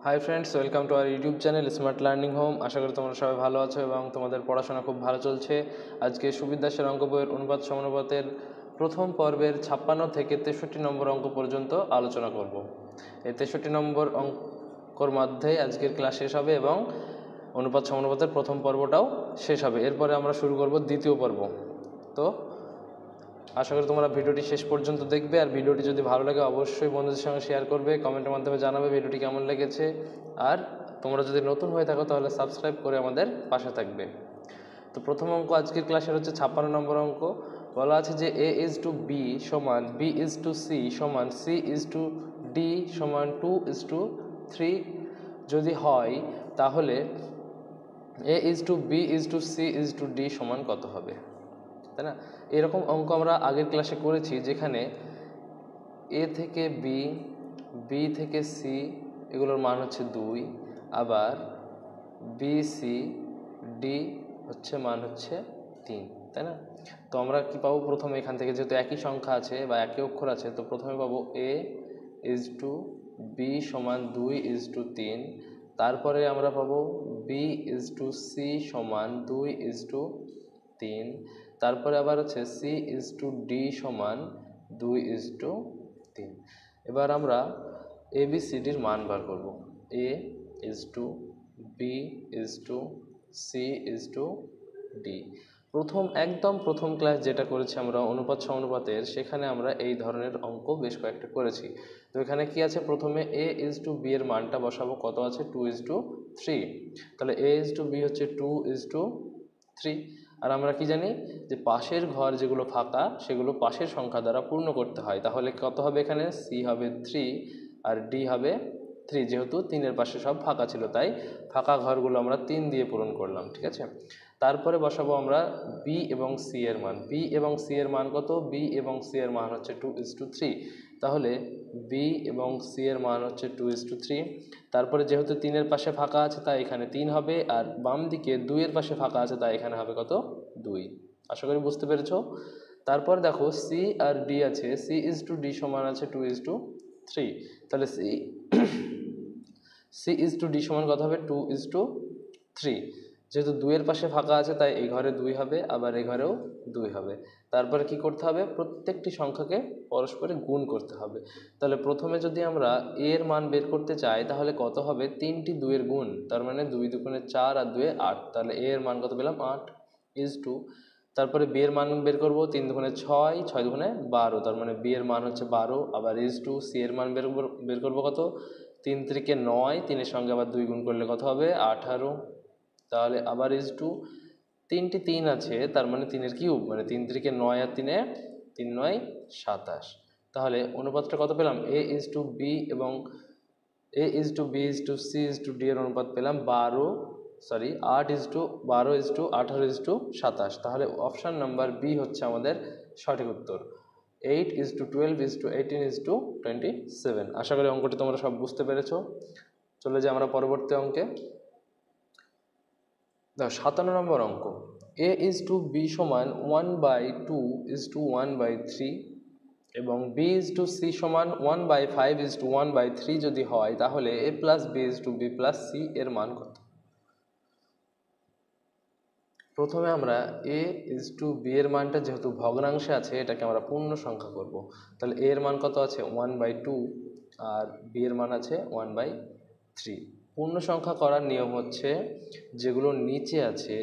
High friends, welcome to our YouTube channel smart learning home. আশা করি তোমরা সবাই ভালো আছো এবং তোমাদের পড়াশোনা খুব ভালো চলছে। আজকে সুবির দাসের অঙ্ক বইয়ের অনুপাত সমানুপাতের প্রথম পর্বের 56 থেকে 63 নম্বর অঙ্ক পর্যন্ত আলোচনা করব। এই 63 নম্বর অঙ্কর মধ্যে আজকের ক্লাস শেষ হবে এবং অনুপাত সমানুপাতের প্রথম পর্বটাও শেষ হবে। এরপরে আমরা শুরু করব দ্বিতীয় পর্ব। তো আশা করি তোমরা ভিডিওটি শেষ পর্যন্ত দেখবে, আর ভিডিওটি যদি ভালো লাগে অবশ্যই বন্ধুদের সঙ্গে শেয়ার করবে, কমেন্টের মাধ্যমে জানাবে ভিডিওটি কেমন লেগেছে। আর তোমরা যদি নতুন হয়ে থাকো তাহলে সাবস্ক্রাইব করে আমাদের পাশে থাকবে। তো প্রথম অঙ্ক আজকের ক্লাসের হচ্ছে 56 নম্বর অঙ্ক। বলা আছে যে a:b সমান b:c সমান c:d সমান 2:3 যদি হয় তাহলে a:b:c:d সমান কত হবে, তাই না? এরকম অঙ্ক আমরা আগের ক্লাসে করেছি, যেখানে এ থেকে বি, বি থেকে সি এগুলোর মান হচ্ছে 2, আবার বি সি ডি হচ্ছে মান হচ্ছে 3, তাই না? তো আমরা কি পাবো প্রথমে এখান থেকে, যেহেতু একই সংখ্যা আছে বা একই অক্ষর আছে, তো প্রথমে পাবো a:b সমান 2:3, তারপরে আমরা পাবো b:c সমান 2:3, তারপরে আবার হচ্ছে c:d সমান 2:3। এবার আমরা ABCDর মান বার করব। a:b:c:d। একদম প্রথম ক্লাস যেটা করেছি আমরা অনুপাত সমানুপাতের, সেখানে আমরা এই ধরনের অঙ্ক বেশ কয়েকটা করেছি। তো এখানে কি আছে, প্রথমে a:b এর মানটা বসাবো, কত আছে 2:3। তাহলে a:b হচ্ছে 2:3। আর আমরা কি জানি যে পাশের ঘর যেগুলো ফাঁকা সেগুলো পাশের সংখ্যা দ্বারা পূর্ণ করতে হয়। তাহলে কত হবে, এখানে সি হবে 3 আর ডি হবে 3, যেহেতু 3-এর পাশে সব ফাঁকা ছিল তাই ফাঁকা ঘরগুলো আমরা 3 দিয়ে পূরণ করলাম, ঠিক আছে? তারপরে বসাবো আমরা বি এবং সি এর মান। বি এবং সি এর মান কত, বি এবং সি এর মান হচ্ছে 2:3। তাহলে বি এবং সি এর মান হচ্ছে 2:3। তারপরে যেহেতু 3-এর পাশে ফাঁকা আছে তাই এখানে 3 হবে, আর বাম দিকে 2-এর পাশে ফাঁকা আছে তাই এখানে হবে কত, 2। আশা করি বুঝতে পেরেছো। তারপর দেখো সি আর ডি আছে, c:d সমান আছে 2:3। তাহলে c:d সমান কত হবে, 2:3। যেহেতু 2-এর পাশে ফাঁকা আছে তাই এই ঘরে 2 হবে, আবার এই ঘরেও 2 হবে। তারপরে কি করতে হবে, প্রত্যেকটি সংখ্যাকে পরস্পরে গুণ করতে হবে। তাহলে প্রথমে যদি আমরা এর মান বের করতে চাই তাহলে কত হবে, 3টি 2-এর গুণ, তার মানে 2 দুগুণে 4 আর 2-এ 8। তাহলে এর মান কত পেলাম, 8:2। তারপরে বি এর মান বের করবো, 3 দুগুণে 6, 6 দুগুণে 12, তার মানে বি এর মান হচ্ছে 12। আবার is2 সি এর মান বের করবো কত, 3 3-কে 9, 3-এর সঙ্গে আবার 2 গুণ করলে কত হবে, 18। তাহলে আবার is2 3টি 3 আছে, তার মানে 3-এর কিউব, মানে 3 3-কে 9 আর 3-এ 3 9 27। তাহলে অনুপাতটা কত পেলাম, a:b এবং a:b:c:d এর অনুপাত পেলাম 8:12:18:27। তাহলে অপশান নাম্বার বি হচ্ছে আমাদের সঠিক উত্তর। 8:12:18:27। আশা করি অঙ্কটি তোমরা সব বুঝতে পেরেছো। চলে যাই আমরা পরবর্তী অঙ্কে। দেখো 57 নম্বর অঙ্ক। a:b সমান 1/2:1/3 এবং b:c সমান 1/5:1/3 যদি হয় তাহলে a+b:b+c এর মান কত? প্রথমে আমরা a:b এর মানটা যেহেতু ভগ্নাংশে আছে এটাকে আমরা পূর্ণ সংখ্যা করব। তাহলে a এর মান কত আছে 1/2 আর b এর মান আছে 1/3। পূর্ণ সংখ্যা করার নিয়ম হচ্ছে যেগুলো নিচে আছে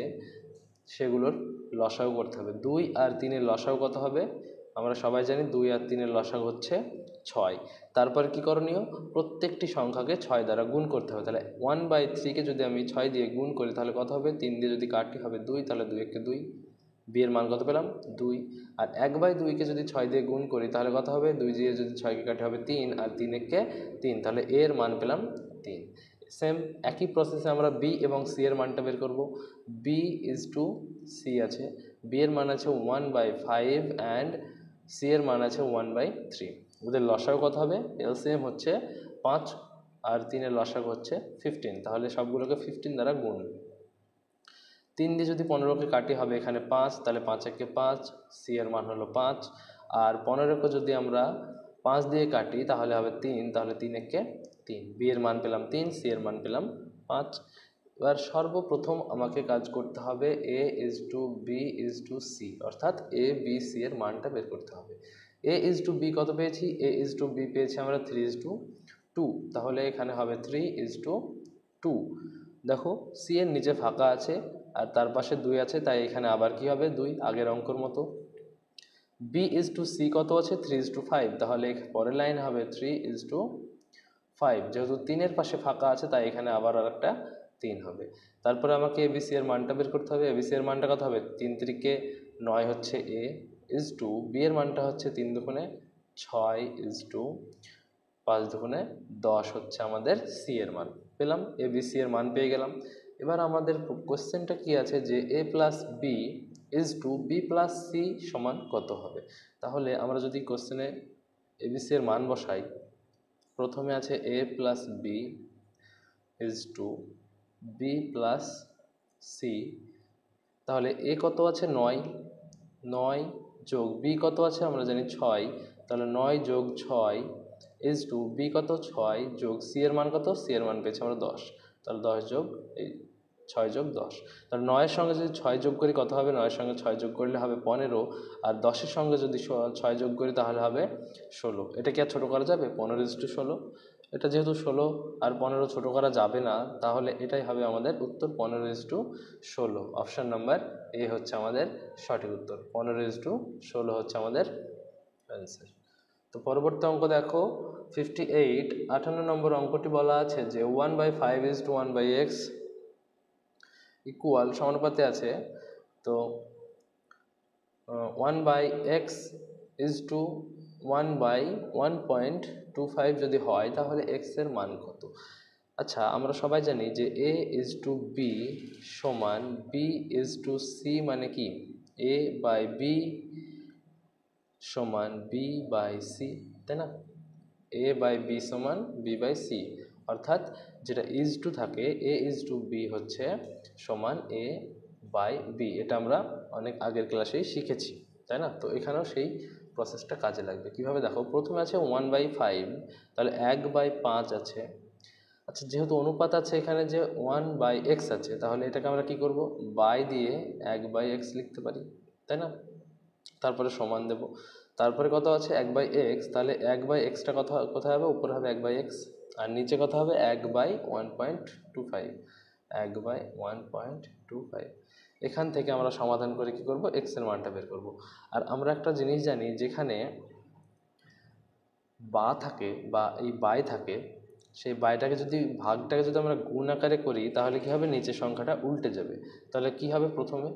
সেগুলোর লসাগু করতে হবে। 2 আর 3-এর লসাগু কত হবে, আমরা সবাই জানি 2 আর 3-এর লসাগু হচ্ছে 6। তারপর কি করণীয়, প্রত্যেকটি সংখ্যাকে 6 দ্বারা গুণ করতে হবে। তাহলে 1/3-কে যদি আমি 6 দিয়ে গুণ করি তাহলে কত হবে, 3 দিয়ে যদি কাটি হবে 2, তাহলে 2 একে 2, বি এর মান কত পেলাম 2। আর 1/2-কে যদি 6 দিয়ে গুণ করি তাহলে কত হবে, 2 দিয়ে যদি 6-কে কাটি হবে 3, আর 3 একে 3, তাহলে এর মান পেলাম 3। সেম একই প্রসেসে আমরা বি এবং সি এর মানটা বের করব। b:c আছে, বি এর মান আছে 1/5 অ্যান্ড সি এর মান আছে 1/3। ওদের লসাগু কত হবে, এলসিএম হচ্ছে 5 আর 3-এর লসাগু হচ্ছে 15। তাহলে সবগুলোকে 15 দ্বারা গুণ। 3 দিয়ে যদি 15-কে কাটি হবে এখানে 5, তাহলে 5 একে 5, সি এর মান হলো 5। আর 15-কে যদি আমরা 5 দিয়ে কাটি তাহলে হবে 3, তাহলে 3 একে 3, বি এর মান পেলাম 3, সি এর মান পেলাম 5। এবার সর্বপ্রথম আমাকে কাজ করতে হবে A is to B is to C, অর্থাৎ এ বি সি এর মানটা বের করতে হবে। এ ইজ টু বি কত পেয়েছি? এ ইজ টু বি পেয়েছি আমরা 3:2, তাহলে এখানে হবে 3:2। দেখো সি এর নিচে ফাঁকা আছে আর তার পাশে 2 আছে, তাই এখানে আবার কি হবে 2, আগের অঙ্কর মতো। বি ইজ টু সি কত আছে? 3:5, তাহলে পরের লাইন হবে 3:5, যেহেতু 3-এর পাশে ফাঁকা আছে তাই এখানে আবার আর একটা 3 হবে। তারপরে আমাকে এবিসি এর মানটা বের করতে হবে। এবিসি এর মানটা কত হবে? 3×9 হচ্ছে এ ইজ টু, বি এর মানটা হচ্ছে 3×6 ইজ টু 5×10 হচ্ছে আমাদের সি এর মান। পেলাম, এবিসি এর মান পেয়ে গেলাম। এবার আমাদের কোশ্চেনটা কি আছে যে A plus B is to B plus C সমান কত হবে? তাহলে আমরা যদি কোশ্চেনে এবিসি এর মান বসাই, প্রথমে আছে A plus B is to B plus C, তাহলে এ কত আছে? 9, 9 যোগ বি কত আছে আমরা জানি 6, তাহলে 9 যোগ 6 ইজ টু বি কত? 6 যোগ সি এর মান কত? সি এর মান পেয়েছি আমরা 10, তাহলে 10 যোগ এই 6 যোগ 10, তাহলে 9-এর সঙ্গে যদি 6 যোগ করি কত হবে? 9-এর সঙ্গে 6 যোগ করলে হবে 15, আর 10-এর সঙ্গে যদি 6 যোগ করি তাহলে হবে 16। এটা কি আর ছোটো করা যাবে? 15:16। এটা যেহেতু 16 আর 15 ছোটো করা যাবে না, তাহলে এটাই হবে আমাদের উত্তর, 15:16। অপশান নাম্বার এ হচ্ছে আমাদের সঠিক উত্তর, 15:16 হচ্ছে আমাদের অ্যান্সার। তো পরবর্তী অঙ্ক দেখো 58, 58 নম্বর অঙ্কটি বলা আছে যে 1/5 ইজ টু 1/x ইকুয়াল সমানুপাতে আছে। তো 1/x ইজ টু 1/1.25 যদি হয় তাহলে x এর মান কত? আচ্ছা, আমরা সবাই জানি যে a ইজ টু বি সমান b ইজ টু সি, মানে কি a বাই বি সমান b বাই সি, তাই না? a বাই বি সমান b বাই সি, অর্থাৎ যেটা ইজ টু থাকে a ইজ টু বি হচ্ছে সমান a বাই বি, এটা আমরা অনেক আগের ক্লাসেই শিখেছি, তাই না? তো এখানেও সেই প্রসেসটা কাজে লাগবে। কিভাবে দেখো, প্রথমে আছে 1/5, তাহলে 1/5 আছে। আচ্ছা, যেহেতু অনুপাত আছে এখানে যে 1/x আছে, তাহলে এটাকে আমরা কি করব? বাই দিয়ে 1/x লিখতে পারি, তাই না? তারপরে সমান দেব, তারপরে কত আছে? 1/x, তাহলে 1/xটা কোথায় হবে? উপরে হবে 1/x, আর নিচে কত হবে? 1/1.25, 1/1.25। এখান থেকে আমরা সমাধান করে কি করব? x এর মানটা বের করব। আর আমরা একটা জিনিস জানি, যেখানে বা থাকে বা এই বাই থাকে, সেই বাইটাকে যদি ভাগটাকে যদি আমরা গুণ আকারে করি তাহলে কি হবে? নিচের সংখ্যাটা উল্টে যাবে। তাহলে কি হবে? প্রথমে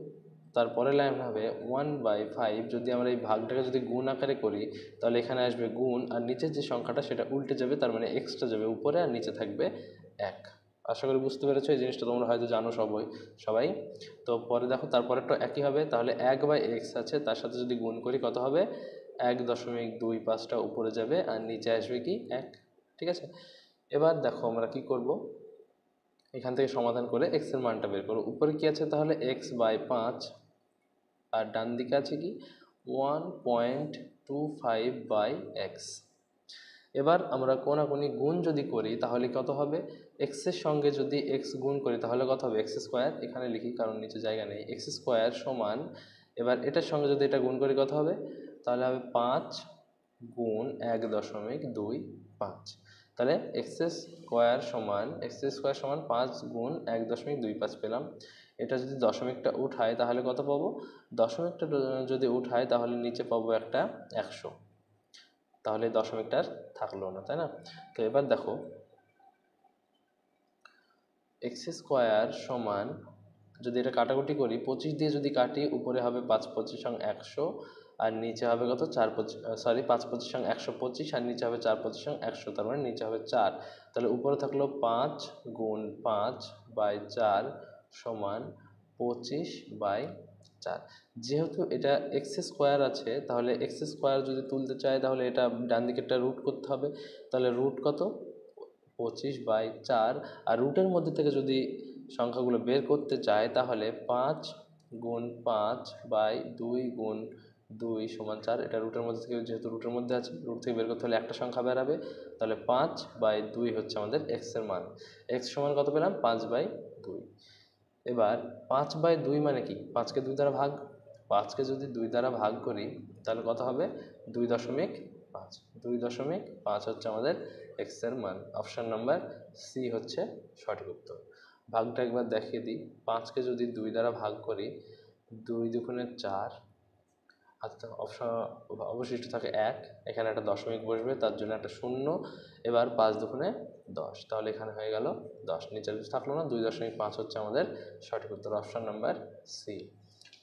তারপরে লাইন হবে 1/5, যদি আমরা এই ভাগটাকে যদি গুণ আকারে করি তাহলে এখানে আসবে গুণ, আর নিচের যে সংখ্যাটা সেটা উল্টে যাবে, তার মানে এক্সটা যাবে উপরে আর নিচে থাকবে 1। আশা করি বুঝতে পেরেছো, এই জিনিসটা তোমরা হয়তো জানো সবাই। তো পরে দেখো তারপরেরটা একই হবে, তাহলে 1/x আছে, তার সাথে যদি গুণ করি কত হবে? 1.25টা উপরে যাবে আর নিচে আসবে কি? 1, ঠিক আছে? এবার দেখো আমরা কি করব, এখান থেকে সমাধান করে x এর মানটা বের করব। উপরে কি আছে? তাহলে x/5, আর ডান দিকে আছে কি? 1.25/x। এবার আমরা কোনাকুনি গুণ যদি করি তাহলে কত হবে? x এর সঙ্গে যদি x গুণ করি তাহলে কত হবে? x স্কোয়ার, এখানে লিখি কারণ নিচে জায়গা নেই, x স্কোয়ার সমান, এবার এটার সঙ্গে যদি এটা গুণ করি কত হবে? তাহলে হবে 5 গুণ 1.25, তাহলে x স্কোয়ার সমান 5 গুণ 1.25 পেলাম। এটা যদি দশমিকটা উঠাই তাহলে কত পাবো? দশমিকটা যদি উঠাই তাহলে নিচে পাবো একটা 100, তাহলে দশমিকটা আর থাকলো না, তাই না? তো এবার দেখো x স্কোয়ার সমান, যদি এটা কাটাকুটি করি 25 দিয়ে যদি কাটি, উপরে হবে 5×25=100 আর নিচে হবে কত? 5×25=125 আর নিচে হবে 4×25=100, তার মানে নিচে হবে 4। তাহলে উপরে থাকলো 5 গুণ 5/4 সমান 25/4। যেহেতু এটা এক্স স্কোয়ার আছে, তাহলে এক্স স্কোয়ার যদি তুলতে চাই তাহলে এটা ডান দিকেরটা রুট করতে হবে, তাহলে রুট কত? 25/4, আর রুটের মধ্যে থেকে যদি সংখ্যাগুলো বের করতে চাই তাহলে 5 গুণ 5/2 গুণ 2 সমান 4, এটা রুটের মধ্যে থেকে, যেহেতু রুটের মধ্যে আছে, রুট থেকে বের করতে হলে একটা সংখ্যা বেরাবে, তাহলে 5/2 হচ্ছে আমাদের এক্সের মান। এক্স সমান কত পেলাম? 5/2। এবার 5/2 মানে কি? 5কে 2 দ্বারা ভাগ। 5কে যদি 2 দ্বারা ভাগ করি তাহলে কত হবে? 2.5। 2.5 হচ্ছে আমাদের এক্সের মান। অপশান নাম্বার সি হচ্ছে সঠিক উত্তর। ভাগটা একবার দেখিয়ে দিই। 5কে যদি 2 দ্বারা ভাগ করি, 2 দুগুণে 4, আচ্ছা অবশিষ্ট থাকে 1, এখানে একটা দশমিক বসবে, তার জন্য একটা শূন্য। এবার 5 দুগুণে 10, তাহলে এখানে হয়ে গেল 10, নিচে কিছু থাকলো না। 2.5 হচ্ছে আমাদের সঠিক উত্তর, অপশান নাম্বার সি।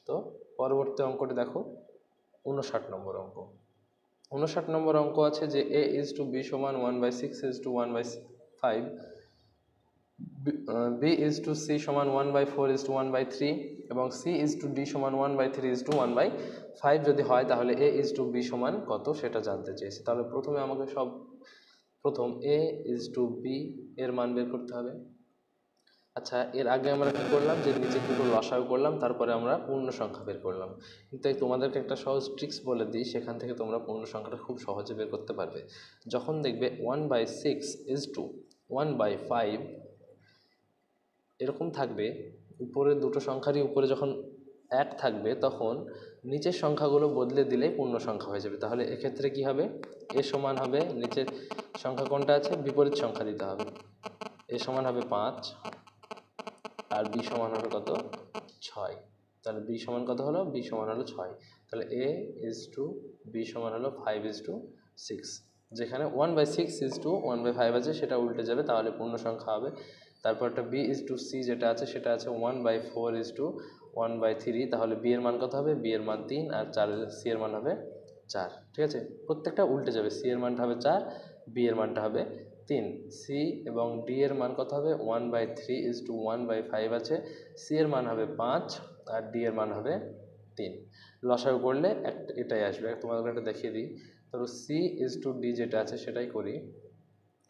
তো পরবর্তী অঙ্কটি দেখো, 59 নম্বর অঙ্ক। 59 নম্বর অঙ্ক আছে যে a/b সমান 1/6:1/5, b/c সমান 1/4:1/3 এবং c/d সমান 1/3:1/5 যদি হয়, তাহলে a/b সমান কত সেটা জানতে চেয়েছি। তাহলে প্রথমে আমাকে প্রথম a/b এর মান বের করতে হবে। আচ্ছা, এর আগে আমরা কি করলাম, যে নিচে দুটো লসাগু করলাম, তারপরে আমরা পূর্ণ সংখ্যা বের করলাম। কিন্তু তোমাদেরকে একটা সহজ ট্রিক্স বলে দিই, সেখান থেকে তোমরা পূর্ণ সংখ্যাটা খুব সহজে বের করতে পারবে। যখন দেখবে 1/6:1/5 এরকম থাকবে, উপরের দুটো সংখ্যারই উপরে যখন 1 থাকবে, তখন নিচের সংখ্যাগুলো বদলে দিলেই পূর্ণ সংখ্যা হয়ে যাবে। তাহলে এক্ষেত্রে কি হবে? এ সমান হবে, নিচের সংখ্যা কোনটা আছে, বিপরীত সংখ্যা দিতে হবে। এ সমান হবে 5 আর বি সমান হলো কত? 6। তাহলে বি সমান কত হলো? বি সমান হলো 6। তাহলে a/b সমান হলো 5:6। যেখানে 1/6:1/5 আছে, সেটা উল্টে যাবে, তাহলে পূর্ণ সংখ্যা হবে। তারপর একটা b/c যেটা আছে, সেটা আছে 1/4:1/3, তাহলে b এর মান কত হবে? b এর মান 3, আর c এর মান হবে 4। ঠিক আছে, প্রত্যেকটা উল্টে যাবে। c এর মানটা হবে 4, b এর মানটা হবে 3। সি এবং ডি এর মান কত হবে? 1/3:1/5 আছে, সি এর মান হবে 5 আর ডি এর মান হবে 3। লসাগু করলে এটাই আসবে। তোমাদের একটা দেখিয়ে দিই। ধরো c/d যেটা আছে সেটাই করি।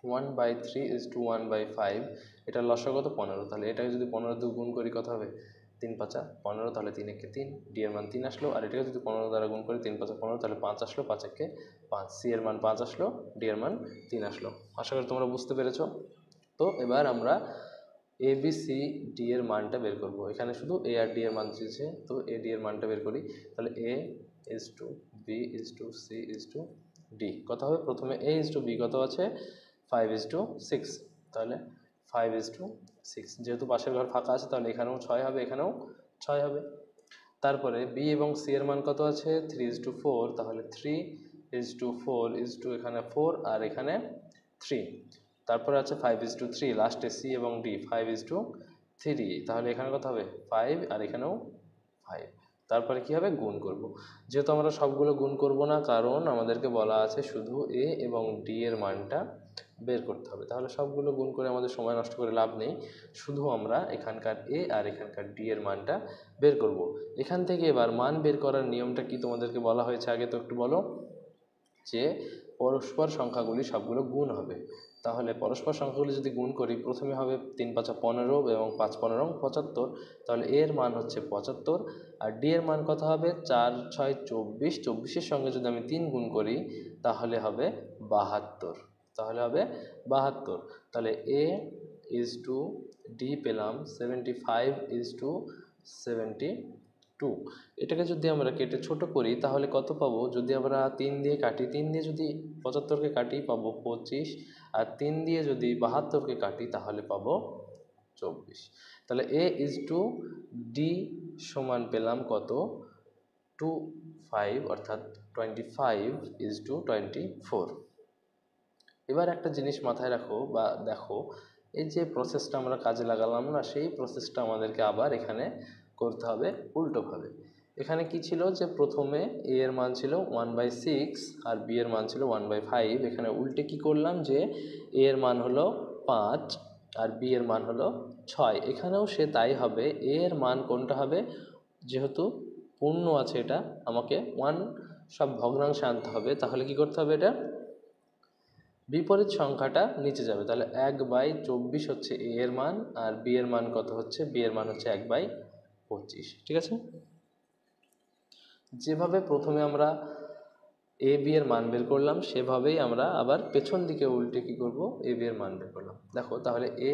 1/3:1/5, এটা লসাগু কত? 15। তাহলে এটাকে যদি 15 দিয়ে গুণ করি কত হবে? 3×5 = 15, তাহলে 3×1 = 3, ডি এর মান 3 আসলো। আর এটাকে যদি 15 দ্বারা গুণ করি, 3×5 = 15, তাহলে 5 আসলো, 5×1 = 5, সি এর মান 5 আসলো, ডি এর মান 3 আসলো। আশা করি তোমরা বুঝতে পেরেছো। তো এবার আমরা এ বি সি ডি এর মানটা বের করব। এখানে শুধু এ আর ডি এর মান দিয়েছে, তো এ ডি এর মানটা বের করি। তাহলে a/b/c/d কত হবে? প্রথমে a/b কত আছে? 5:6। তাহলে 5:6, যেহেতু পাশের ঘর ফাঁকা আছে, তাহলে এখানেও 6 হবে, এখানেও 6 হবে। তারপরে বি এবং সি এর মান কত আছে? 3:4, তাহলে 3:4 এখানে 4 আর এখানে 3। তারপরে আছে 5:3, লাস্টে সি এবং ডি 5:3, তাহলে এখানে কত হবে? 5 আর এখানেও 5। তারপরে কি হবে? গুণ করব। যেহেতু আমরা সবগুলো গুণ করব না, কারণ আমাদেরকে বলা আছে শুধু এ এবং ডি এর মানটা বের করতে হবে। তাহলে সবগুলো গুণ করে আমাদের সময় নষ্ট করে লাভ নেই, শুধু আমরা এখানকার এ আর এখানকার ডি এর মানটা বের করব। এখান থেকে এবার মান বের করার নিয়মটা কি তোমাদেরকে বলা হয়েছে আগে তো একটু বলো। যে পরস্পর সংখ্যাগুলি সবগুলো গুণ হবে। তাহলে পরস্পর সংখ্যাগুলি যদি গুণ করি, প্রথমে হবে 3×5 = 15 এবং 5×15 = 75, তাহলে এর মান হচ্ছে 75। আর ডি এর মান কত হবে? 4×6 = 24, 24-এর সঙ্গে যদি আমি 3 গুণ করি তাহলে হবে 72। তাহলে a/d পেলাম 75:72। এটাকে যদি আমরা কেটে ছোট করি তাহলে কত পাবো? যদি আমরা 3 দিয়ে কাটি, 3 দিয়ে যদি 75কে কাটি পাবো 25, আর 3 দিয়ে যদি 72কে কাটি তাহলে পাবো 24। তাহলে a/d সমান পেলাম কত? 25, অর্থাৎ 25:24। এবার একটা জিনিস মাথায় রাখো বা দেখো, এই যে প্রসেসটা আমরা কাজে লাগালাম না, সেই প্রসেসটা আমাদেরকে আবার এখানে করতে হবে উল্টোভাবে। এখানে কি ছিল, যে প্রথমে এ এর মান ছিল 1/6 আর বি এর মান ছিল 1/5। এখানে উল্টে কি করলাম, যে এ এর মান হলো 5 আর বি এর মান হলো 6। এখানেও সে তাই হবে। এ এর মান কোনটা হবে? যেহেতু পূর্ণ আছে, এটা আমাকে সব ভগ্নাংশে আনতে হবে। তাহলে কি করতে হবে? এটা বিপরীত সংখ্যাটা নিচে যাবে। তাহলে 1/24 হচ্ছে এ এর মান, আর বি এর মান কত হচ্ছে? বি এর মান হচ্ছে 1/25। ঠিক আছে। যেভাবে প্রথমে আমরা এ বি এর মান বের করলাম সেভাবেই আমরা আবার পেছন দিকে উল্টে কী করব, এ বি এর মান বের করলাম। দেখো তাহলে এ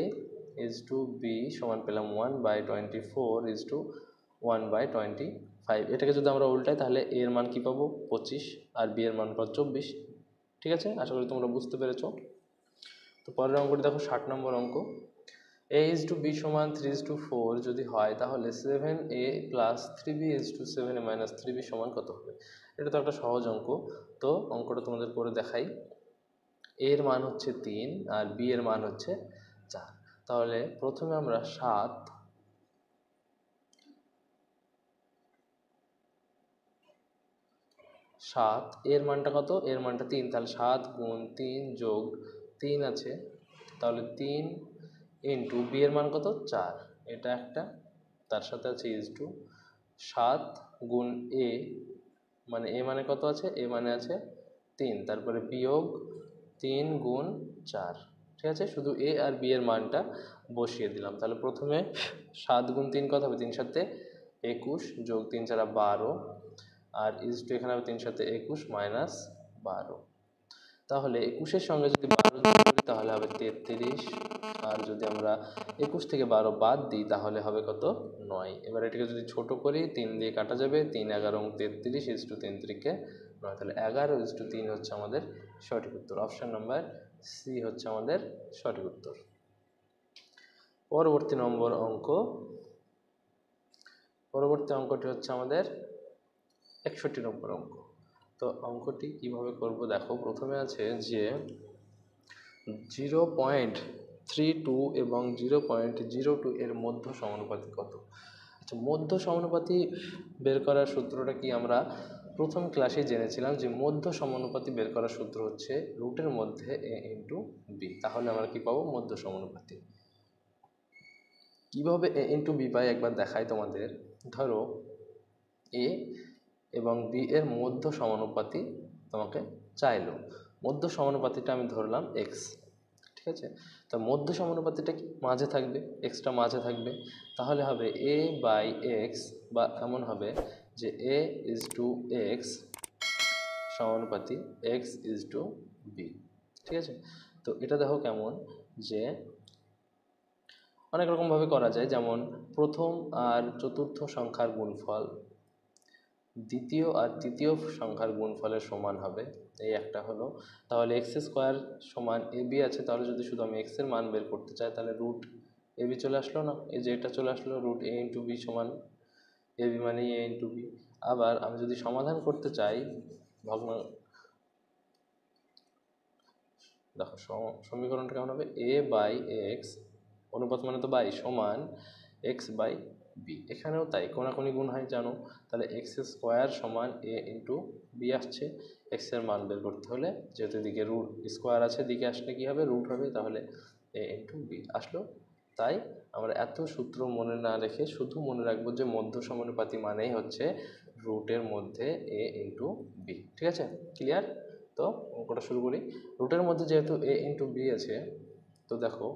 ইজ টু বি সমান পেলাম 1/24 এটাকে যদি আমরা উল্টাই তাহলে এ এর মান কী পাবো 25 আর বি এর মান পাবো 24। ঠিক আছে, আশা করি তোমরা বুঝতে পেরেছো। তো পরের অঙ্কটি দেখো 60 নম্বর অঙ্ক। a is to b সমান 3:4 যদি হয় তাহলে 7a plus 3b is to 7a minus 3b সমান কত হবে। এটা তো একটা সহজ অঙ্ক, তো অঙ্কটা তোমাদের করে দেখাই। a এর মান হচ্ছে 3 আর b এর মান হচ্ছে 4। তাহলে প্রথমে আমরা 7 এর মানটা কত, এর মানটা 3, তাহলে 7 গুণ 3 যোগ 3 আছে, তাহলে 3 ইন্টু বি এর মান কত 4, এটা একটা, তার সাথে আছে ইজ টু 7 গুণ এ, মানে এ মানে কত আছে, এ মানে আছে 3, তারপরে বিয়োগ 3 গুণ 4। ঠিক আছে, শুধু এ আর বি এর মানটা বসিয়ে দিলাম। তাহলে প্রথমে 7 গুণ 3 কত হবে, 3 সাথে 21 যোগ 3 4 12, আর ইজ টু এখানে হবে 3 সাথে 21 মাইনাস 12। তাহলে 21-এর সঙ্গে যদি 12 যোগ করি তাহলে হবে 33, আর যদি আমরা 21 থেকে 12 বাদ দিই তাহলে হবে কত 9। এবার এটাকে যদি ছোট করি 3 দিয়ে কাটা যাবে, 3 11 33 ইজ টু 3 3 9, তাহলে 11 ইজ টু 3 হচ্ছে আমাদের সঠিক উত্তর। অপশন নাম্বার সি হচ্ছে আমাদের সঠিক উত্তর। পরবর্তী অঙ্কটি হচ্ছে আমাদের 61 নম্বর অঙ্ক। তো অঙ্কটি কিভাবে করব দেখো, প্রথমে আছে যে 0.32 এবং 0.02 এর মধ্য সমানুপাতি কত। আচ্ছা, মধ্য সমানুপাতি বের করার সূত্রটা কি আমরা প্রথম ক্লাসে জেনেছিলাম, যে মধ্য সমানুপাতি বের করার সূত্র হচ্ছে রুটের মধ্যে a ইন্টু বি। তাহলে আমরা কি পাবো, মধ্য সমানুপাতি। কিভাবে a ইন্টু বি পাই একবার দেখাই তোমাদের। ধরো এ এবং বি এর মধ্য সমানুপাতি তোমাকে চাইলো, মধ্য সমানুপাতিটা আমি ধরলাম এক্স। ঠিক আছে, তো মধ্য সমানুপাতিটা কি মাঝে থাকবে, এক্সটা মাঝে থাকবে, তাহলে হবে এ বাই এক্স, বা এমন হবে যে এ ইজ টু এক্স সমানুপাতি এক্স ইজ টু বি। ঠিক আছে, তো এটা দেখো কেমন, যে অনেক রকমভাবে করা যায়, যেমন প্রথম আর চতুর্থ সংখ্যার গুণফল দ্বিতীয় আর তৃতীয় সংখ্যার গুণফলের সমান হবে, এই একটা হলো। তাহলে এক্স স্কোয়ার সমান এ বি আছে, তাহলে যদি শুধু আমি এক্সের মান বের করতে চাই তাহলে রুট এ বি চলে আসলো না, এই যে এটা চলে আসলো, রুট এ ইন্টু বি সমান এ বি মানে এ ইন্টু বি। আবার আমি যদি সমাধান করতে চাই দেখো সমীকরণটা কেমন হবে, এ বাই এক্স, অনুপাত মানে তো বাই, সমান এক্স বাই বি। এখানেও তাই, কোনাকুনি গুণ হয় জানো, তাহলে এক্স স্কোয়ার সমান এ ইন্টু বি আসছে। এক্সের মান বের করতে হলে যেহেতু এদিকে রুট স্কোয়ার আছে, দিকে আসলে কি হবে, রুট হবে, তাহলে এ ইন্টু বি আসলো। তাই আমরা এত সূত্র মনে না রেখে শুধু মনে রাখবো যে মধ্য সমানুপাতি মানেই হচ্ছে রুটের মধ্যে এ ইন্টু বি। ঠিক আছে, ক্লিয়ার? তো অঙ্কটা শুরু করি। রুটের মধ্যে যেহেতু এ ইন্টু বি আছে, তো দেখো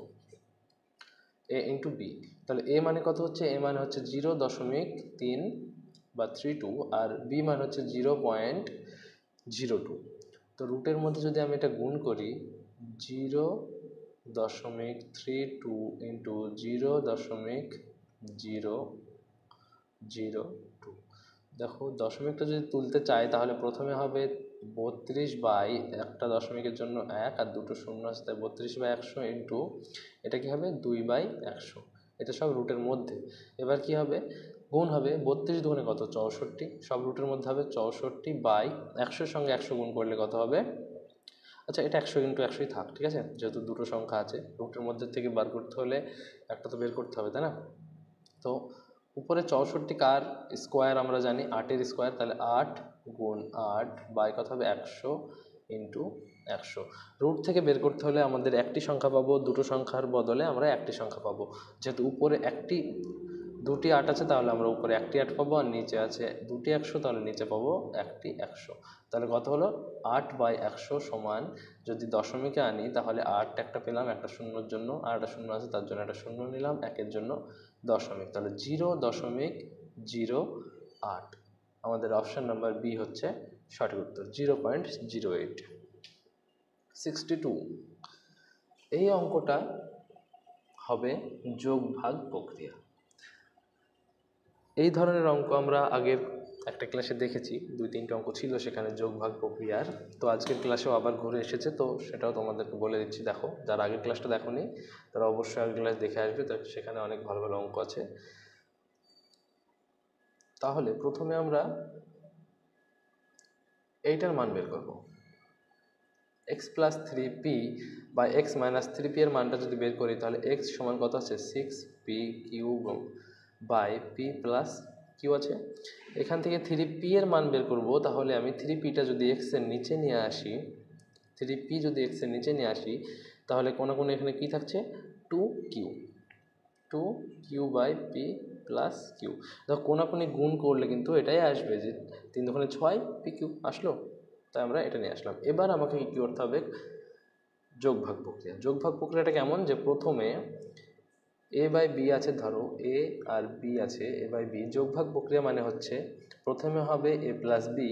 এ ইন্টু বি, তাহলে এ মানে কত হচ্ছে, এ মানে হচ্ছে 0.3 বা 32, আর বি মানে হচ্ছে 0.02। তো রুটের মধ্যে যদি আমি এটা গুণ করি 0.32 ইন্টু 0.002, দেখো দশমিকটা যদি তুলতে চাই তাহলে প্রথমে হবে 32 বাই একটা দশমিকের জন্য 1 আর দুটো শূন্য আছে, তাই 32/100 ইন্টু এটা কি হবে 2/100, এটা সব রুটের মধ্যে। এবার কি হবে, গুণ হবে, 32 দুগুণে কত 64, সব রুটের মধ্যে হবে 64/100 সঙ্গে 100 গুণ করলে কত হবে, আচ্ছা এটা 100 ইন্টু 100ই থাক। ঠিক আছে, যেহেতু দুটো সংখ্যা আছে, রুটের মধ্যে থেকে বার করতে হলে একটা তো বের করতে হবে, তাই না। তো উপরে 64 কার স্কোয়ার আমরা জানি, 8-এর স্কোয়ার, তাহলে 8 গুণ 8 বাই কত হবে 100 ইন্টু 100। রুট থেকে বের করতে হলে আমাদের একটি সংখ্যা পাবো, দুটো সংখ্যার বদলে আমরা একটি সংখ্যা পাবো। যেহেতু উপরে দুটি 8 আছে, তাহলে আমরা উপরে একটি 8 পাবো, আর নিচে আছে দুটি 100, তাহলে নিচে পাবো একটি 100। তাহলে কত হলো 8/100 সমান, যদি দশমিকে আনি তাহলে 8 একটা পেলাম, একটা শূন্যর জন্য, আর একটা শূন্য আছে তার জন্য একটা শূন্য নিলাম, একের জন্য দশমিক, তাহলে 0.08 আমাদের অপশান নাম্বার বি হচ্ছে সঠিক উত্তর, 0.08। 62, এই অঙ্কটা হবে যোগ ভাগ প্রক্রিয়া। এই ধরনের অঙ্ক আমরা আগের একটা ক্লাসে দেখেছি, 2-3টে অঙ্ক ছিল সেখানে যোগ ভাগ প্রক্রিয়ার। তো আজকের ক্লাসেও আবার ঘুরে এসেছে, তো সেটাও তোমাদেরকে বলে দিচ্ছি। দেখো, যারা আগের ক্লাসটা দেখোনি তারা অবশ্যই আগের ক্লাস দেখে আসবে, তো সেখানে অনেক ভালো ভালো অঙ্ক আছে। তাহলে প্রথমে আমরা এইটার মান বের করব। এক্স প্লাস 3p বা এক্স মাইনাস 3p এর মানটা যদি বের করি, তাহলে এক্স সমান কত আছে, 6p cube by P plus Q আছে। এখান থেকে 3p এর মান বের করব, তাহলে আমি 3pটা যদি এক্স এর নিচে নিয়ে আসি, 3p যদি এক্স এর নিচে নিয়ে আসি, তাহলে কোনো এখানে কি থাকছে, 2q by P plus Q. দেখো কোনাকুনি গুণ করলে কিন্তু এটাই আসবে, যে 3 দুগুণে 6 পি কিউ আসলো, তাই আমরা এটা নিয়ে আসলাম। এবার আমাকে কি করতে হবে, যোগ ভাগ প্রক্রিয়া। যোগ ভাগ প্রক্রিয়াটা কেমন, যে প্রথমে এ বাই বি আছে, ধরো এ আর বি আছে, এ বাই বি। যোগ ভাগ প্রক্রিয়া মানে হচ্ছে প্রথমে হবে A plus B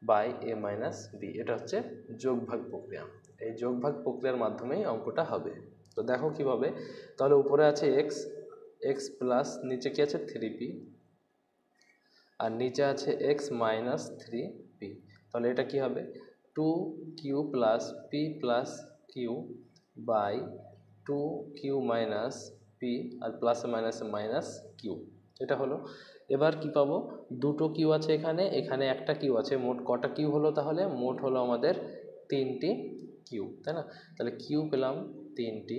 by A minus B, এটা হচ্ছে যোগ ভাগ প্রক্রিয়া। এই যোগ ভাগ প্রক্রিয়ার মাধ্যমেই অঙ্কটা হবে। তো দেখো কিভাবে, তাহলে উপরে আছে এক্স প্লাস, নিচে কি আছে 3p, আর নিচে আছে এক্স মাইনাস 3p। তাহলে এটা কি হবে, 2q plus P plus Q by 2q minus P, আর প্লাসে মাইনাসে মাইনাস কিউ, এটা হলো। এবার কি পাবো, দুটো কিউ আছে এখানে, এখানে একটা কিউ আছে, মোট কটা কিউ হলো, তাহলে মোট হলো আমাদের 3টি কিউ, তাই না? তাহলে কিউ পেলাম 3টি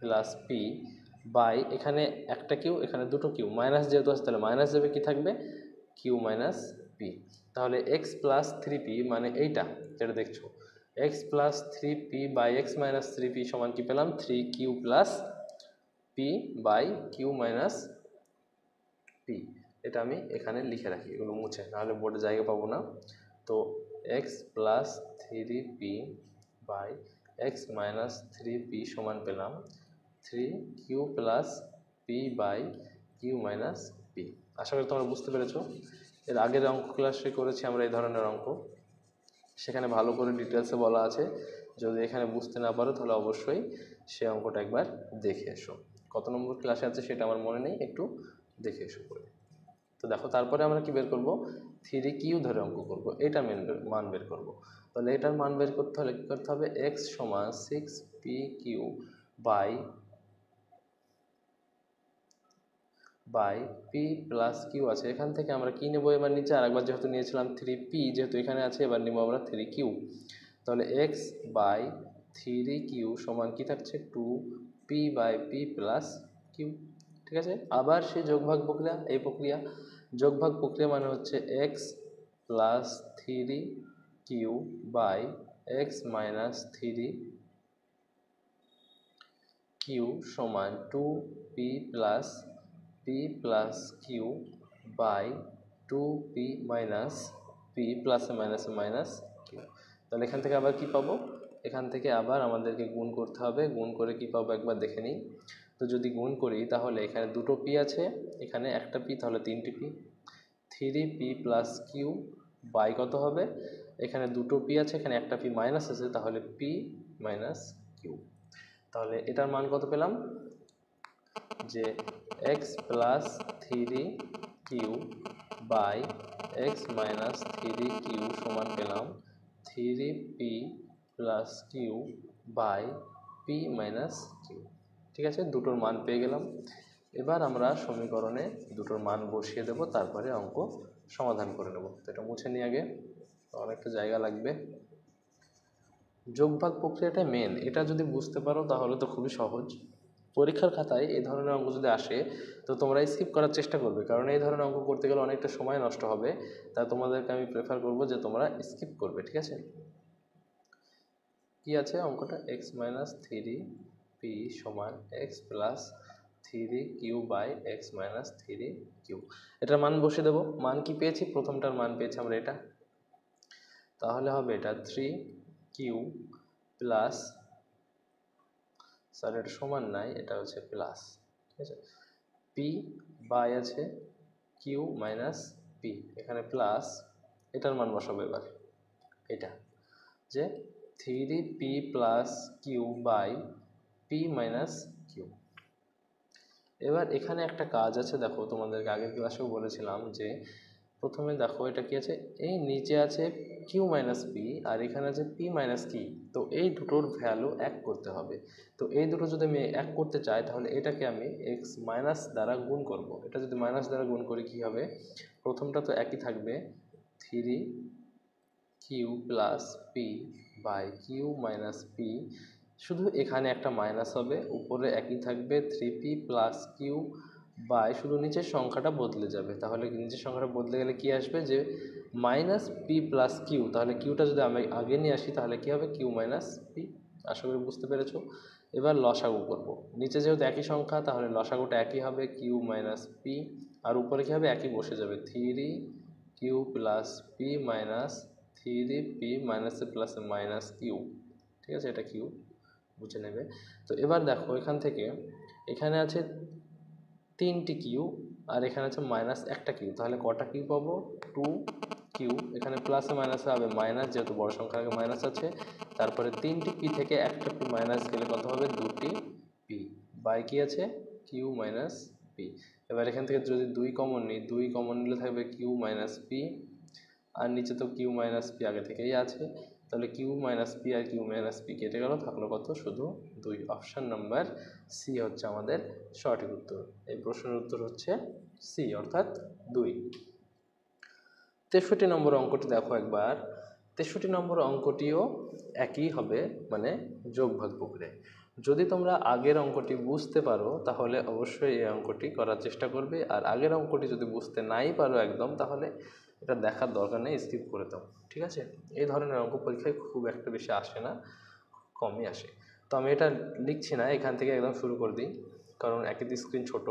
প্লাস পি বাই, এখানে একটা কিউ এখানে দুটো কিউ, মাইনাস যেহেতু আছে তাহলে মাইনাস যাবে, কি থাকবে, কিউ মাইনাস পি। তাহলে এক্স প্লাস 3p মানে এইটা যেটা দেখছো, X plus 3p by X minus 3p সমান কি পেলাম, 3q plus P by Q minus P. এটা আমি এখানে লিখে রাখি, এগুলো মুছে, নাহলে বোর্ডে জায়গা পাবো না। তো X plus 3p by X minus 3p সমান পেলাম 3q plus P by Q minus P. আশা করি তোমরা বুঝতে পেরেছো। এর আগের অঙ্ক ক্লাসে করেছি আমরা এই ধরনের অঙ্ক, সেখানে ভালো করে ডিটেলসে বলা আছে। যদি এখানে বুঝতে না পারো তাহলে অবশ্যই সে অঙ্কটা একবার দেখে এসো। কত নম্বর ক্লাসে আছে সেটা আমার মনে নেই, একটু দেখে এসো করে। তো দেখো, তারপরে আমরা কি বের করব, 3q ধরে অঙ্ক করব, এটা মান বের করব। তাহলে এটার মান বের করতে হলে কী করতে হবে, এক্স সমান 6pq by P plus Q আছে। এখান থেকে আমরা কি নেবো এবার নিচে, আরেকবার যেহেতু নিয়েছিলাম 3p, যেহেতু এখানে আছে এবার নেবো আমরা 3q। তাহলে এক্স বাই 3q সমান কি থাকছে, 2p by P plus Q. ঠিক আছে, আবার সেই যোগভাগ প্রক্রিয়া, এই প্রক্রিয়া যোগভাগ প্রক্রিয়া মানে হচ্ছে X plus 3q by X minus 3q সমান 2p plus P plus Q by 2p minus P প্লাসে মাইনাসে মাইনাস কিউ। তাহলে এখান থেকে আবার কি পাবো, এখান থেকে আবার আমাদেরকে গুণ করতে হবে, গুণ করে কি পাবো একবার দেখে নিই। তো যদি গুণ করি তাহলে এখানে দুটো পি আছে, এখানে একটা পি, তাহলে 3টি P, 3p plus Q by কত হবে, এখানে দুটো পি আছে, এখানে একটা পি মাইনাস আছে, তাহলে পি মাইনাস কিউ। তাহলে এটার মান কত পেলাম, যে X plus 3q by X minus 3q সমান পেলাম 3p plus Q by P minus Q. ঠিক আছে, দুটোর মান পেয়ে গেলাম। এবার আমরা সমীকরণে দুটোর মান বসিয়ে দেব, তারপরে অঙ্ক সমাধান করে নেব। তো এটা মুছে নিই আগে, অনেকটা জায়গা লাগবে। যোগভাগ প্রক্রিয়াটা মেন, এটা যদি বুঝতে পারো তাহলে তো খুবই সহজ। পরীক্ষার খাতায় এই ধরনের অঙ্ক যদি আসে তো তোমরা স্কিপ করার চেষ্টা করবে, কারণ এই ধরনের অঙ্ক করতে গেলে অনেকটা সময় নষ্ট হবে। তাই তোমাদেরকে আমি প্রেফার করব যে তোমরা স্কিপ করবে। ঠিক আছে, কি আছে অঙ্কটা, এক্স মাইনাস 3p সমান X plus 3q by X minus 3q। এটার মান বসিয়ে দেবো। মান কি পেয়েছি, প্রথমটার মান পেয়েছি আমরা এটা, তাহলে হবে এটা 3q প্লাস, স্যার এটা সমান নাই, এটা হচ্ছে প্লাস, ঠিক আছে, পি বাই আছে কিউ মাইনাস পি, এখানে প্লাস, এটার মান বসাবো এবার, এটা যে 3p plus Q by P minus Q. এবার এখানে একটা কাজ আছে, দেখো তোমাদেরকে আগের ক্লাসেও বলেছিলাম যে প্রথমে দেখো এটা কি আছে, এই নিচে আছে কিউ মাইনাস পি আর এখানে আছে পি মাইনাস কি, তো এই দুটোর ভ্যালু এক করতে হবে। তো এই দুটো যদি আমি এক করতে চাই তাহলে এটাকে আমি এক্স মাইনাস দ্বারা গুণ করব। এটা যদি মাইনাস দ্বারা গুণ করি কি হবে, প্রথমটা তো একই থাকবে, 3q plus P by Q minus P, শুধু এখানে একটা মাইনাস হবে, উপরে একই থাকবে 3p প্লাস কিউ বাই, শুধু নিচের সংখ্যাটা বদলে যাবে। তাহলে নিচের সংখ্যাটা বদলে গেলে কি আসবে, যে মাইনাস পি প্লাস কিউ, তাহলে কিউটা যদি আমি আগে নিয়ে আসি তাহলে কি হবে, কিউ মাইনাস পি। আশা করি বুঝতে পেরেছো। এবার লসাগু করব, নিচে যেহেতু একই সংখ্যা তাহলে লসাগুটা একই হবে, কিউ মাইনাস পি, আর উপরে কি হবে, একই বসে যাবে, 3q plus P minus 3p মাইনাসে প্লাসে মাইনাস কিউ, ঠিক আছে, এটা কিউ বুঝে নেবে। তো এবার দেখো এখান থেকে এখানে আছে 3টি কিউ আর এখানে আছে মাইনাস একটা কিউ, তাহলে কটা কিউ পাবো, 2q, এখানে প্লাসে মাইনাসে হবে মাইনাস, যেহেতু বড় সংখ্যার আগে মাইনাস আছে, তারপরে 3টি পি থেকে একটা পি মাইনাস গেলে কত হবে, 2টি পি বাই কি আছে, কিউ মাইনাস পি। এবার এখান থেকে যদি 2 কমন নিই, 2 কমন নিলে থাকবে কিউ মাইনাস পি, আর নিচে তো কিউ মাইনাস পি আগে থেকেই আছে, তাহলে কিউ মাইনাস পি আর কিউ মাইনাস পি কেটে গেল, থাকলো কত, শুধু 2। অপশান নাম্বার সি হচ্ছে আমাদের সঠিক উত্তর। এই প্রশ্নের উত্তর হচ্ছে সি, অর্থাৎ 2। 63 নম্বর অঙ্কটি দেখো একবার। 63 নম্বর অঙ্কটিও একই হবে, মানে যোগ ভাগ প্রক্রিয়া। যদি তোমরা আগের অঙ্কটি বুঝতে পারো তাহলে অবশ্যই এই অঙ্কটি করার চেষ্টা করবে, আর আগের অঙ্কটি যদি বুঝতে নাই পারো একদম, তাহলে এটা দেখার দরকার নেই, স্কিপ করে দাও, ঠিক আছে। এই ধরনের অঙ্ক পরীক্ষায় খুব একটা বেশি আসে না, কমই আসে। তো আমি এটা লিখছি না, এখান থেকে একদম শুরু করে দিই, কারণ একই স্ক্রিন ছোট।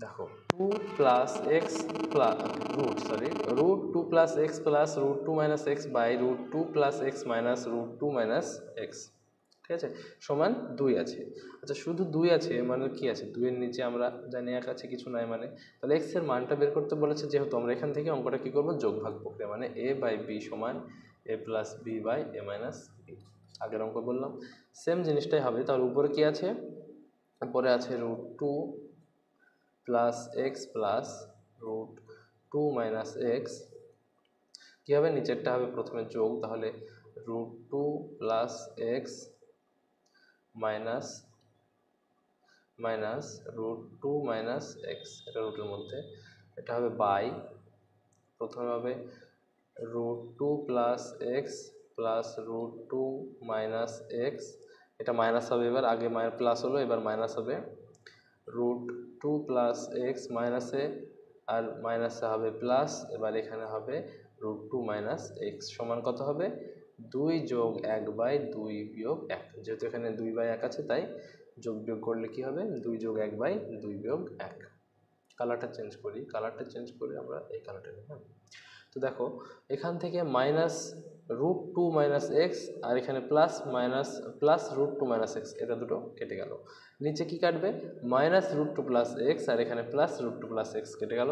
দেখো 2 plus X plus root 2 plus X plus root 2 minus X by root 2 plus X minus root 2 minus X, ঠিক আছে, সমান 2 আছে। আচ্ছা, শুধু 2 আছে মানে কি আছে, 2 এর নিচে আমরা জানি 1 আছে, কিছু নাই মানে, তাহলে এক্স এর মানটা বের করতে বলেছে, যেহেতু আমরা এখান থেকে অঙ্কটা কী করবো, যোগ ভাগ প্রক্রিয়া, মানে এ বাই বি সমান A plus B by A minus B. আগের অঙ্ক বললাম সেম জিনিসটাই হবে। তাহলে উপরে কি আছে, উপরে আছে root 2 plus X plus root 2 minus X, কী হবে, নিচেরটা হবে প্রথমে যোগ, তাহলে root 2 plus X minus minus root 2 minus X, এটা রুটের মধ্যে, এটা হবে বাই, প্রথমে হবে root 2 plus X plus root 2 minus X, এটা মাইনাস হবে, এবার আগে প্লাস হলো এবার মাইনাস হবে, রুট 2 প্লাস এক্স মাইনাসে আর মাইনাসে হবে প্লাস, এবার এখানে হবে রুট 2 মাইনাস এক্স সমান কত হবে, 2 যোগ 1 বাই 2 বিয়োগ 1, যেহেতু এখানে 2 বাই 1 আছে তাই যোগ বিয়োগ করলে কি হবে, 2 যোগ 1 বাই 2 বিয়োগ 1। কালারটা চেঞ্জ করি, কালারটা চেঞ্জ করে আমরা এই কালারটা নিই, হ্যাঁ। তো দেখো এখান থেকে মাইনাস রুট 2 মাইনাস এক্স আর এখানে plus minus plus root 2 minus X, এটা দুটো কেটে গেল, নিচে কি কাটবে, মাইনাস রুট 2 প্লাস এক্স আর এখানে প্লাস রুট 2 প্লাস এক্স কেটে গেল,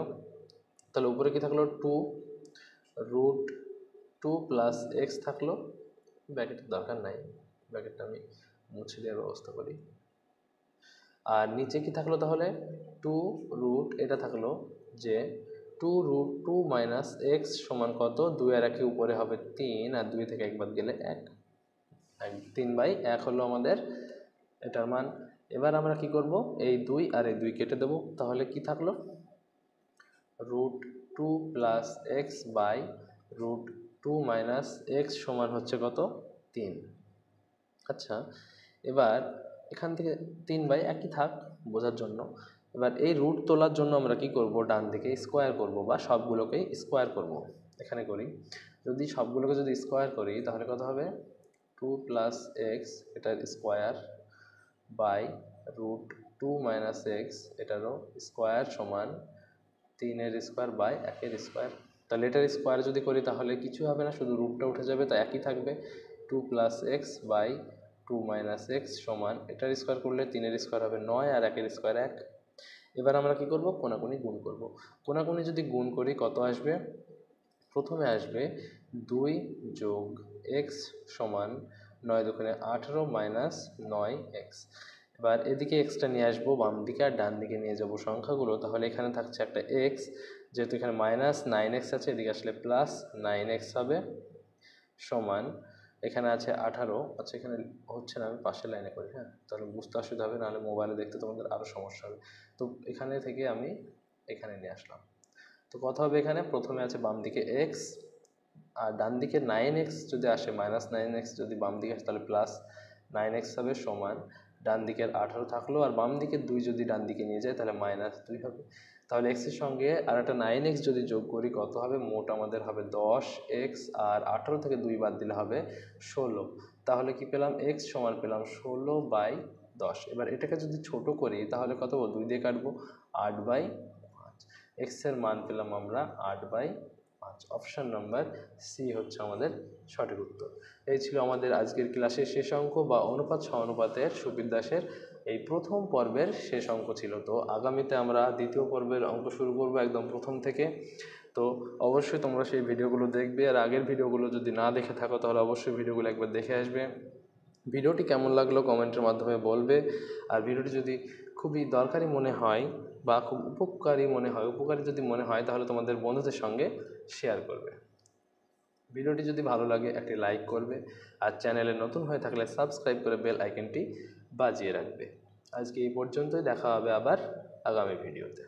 তাহলে উপরে কি থাকলো, 2 রুট 2 প্লাস এক্স থাকলো, ব্র্যাকেটের দরকার নাই, ব্র্যাকেটটা আমি মুছে দেওয়ার ব্যবস্থা করি, আর নিচে কি থাকলো, তাহলে 2 রুট, এটা থাকলো যে 2 রুট 2 মাইনাস এক্স সমান কত, 2 আর 1 উপরে হবে 3 আর 2 থেকে 1 বাদ গেলে 1, 3 বাই 1 হলো আমাদের এটার মান। এবার আমরা কি করব, এই 2 আর এই 2 কেটে দেবো, তাহলে কি থাকলো, root 2 plus X by root 2 minus X সমান হচ্ছে কত, 3। আচ্ছা, এবার এখান থেকে 3 বাই 1ই থাক বোঝার জন্য। এবার এই রুট তোলার জন্য আমরা কি করব, ডান দিকে স্কোয়ার করব বা সবগুলোকেই স্কোয়ার করব, এখানে করি, যদি সবগুলোকে যদি স্কোয়ার করি তাহলে কত হবে, 2 প্লাস এক্স এটার square by root 2 minus X এটারও স্কোয়ার সমান 3 এর স্কোয়ার বাই 1 এর স্কোয়ার। তাহলে এটার স্কোয়ার যদি করি তাহলে কিছু হবে না, শুধু রুটটা উঠে যাবে, তো একই থাকবে, 2 plus X by 2 minus X সমান, এটার স্কোয়ার করলে 3 এর স্কোয়ার হবে 9 আর 1 এর স্কোয়ার 1। এবার আমরা কি করব, কোনাকুনি গুণ করব। কোনাকুনি যদি গুণ করি কত আসবে, প্রথমে আসবে 2 যোগ এক্স সমান 9 দুগুণে 18 মাইনাস 9x। এবার এদিকে এক্সটা নিয়ে আসবো বাম দিকে আর ডান দিকে নিয়ে যাব সংখ্যাগুলো, তাহলে এখানে থাকছে একটা এক্স, যেহেতু এখানে মাইনাস 9x আছে এদিকে আসলে প্লাস 9x হবে, সমান এখানে আছে 18। আচ্ছা এখানে হচ্ছে না, আমি পাশের লাইনে করি, হ্যাঁ তাহলে বুঝতে অসুবিধা হবে, নাহলে মোবাইলে দেখতে তোমাদের আরও সমস্যা হবে। তো এখানে থেকে আমি এখানে নিয়ে আসলাম। তো কথা হবে এখানে প্রথমে আছে বাম দিকে এক্স আর ডান দিকে 9x যদি আসে, মাইনাস 9x যদি বাম দিকে আসে তাহলে প্লাস 9x হবে, সমান ডান দিকের 18 থাকলো আর বাম দিকের 2 যদি ডান দিকে নিয়ে যায় তাহলে মাইনাস 2 হবে। তাহলে এক্সের সঙ্গে আর একটা 9x যদি যোগ করি কত হবে, মোট আমাদের হবে 10x আর 18 থেকে 2 বাদ দিলে হবে 16। তাহলে কি পেলাম, x সমান পেলাম 16/10। এবার এটাকে যদি ছোট করি তাহলে কত, 2 দিয়ে কাটবো, 8/5। এক্সের মান পেলাম আমরা 8/5। অপশান নাম্বার সি হচ্ছে আমাদের সঠিক উত্তর। এই ছিল আমাদের আজকের ক্লাসের শেষ অঙ্ক বা অনুপাত সহানুপাতের সুবীর দাসের এই প্রথম পর্বের শেষ অঙ্ক ছিল। তো আগামীতে আমরা দ্বিতীয় পর্বের অঙ্ক শুরু করব একদম প্রথম থেকে। তো অবশ্যই তোমরা সেই ভিডিওগুলো দেখবে, আর আগের ভিডিওগুলো যদি না দেখে থাকো তাহলে অবশ্যই ভিডিওগুলো একবার দেখে আসবে। ভিডিওটি কেমন লাগলো কমেন্টের মাধ্যমে বলবে, আর ভিডিওটি যদি খুবই দরকারি মনে হয় বা খুব উপকারী যদি মনে হয় তাহলে তোমাদের বন্ধুদের সঙ্গে শেয়ার করবে। ভিডিওটি যদি ভালো লাগে একটি লাইক করবে, আর চ্যানেলে নতুন হয়ে থাকলে সাবস্ক্রাইব করে বেল আইকনটি বাজিয়ে রাখবে। আজকে এই পর্যন্তই, দেখা হবে আবার আগামী ভিডিওতে।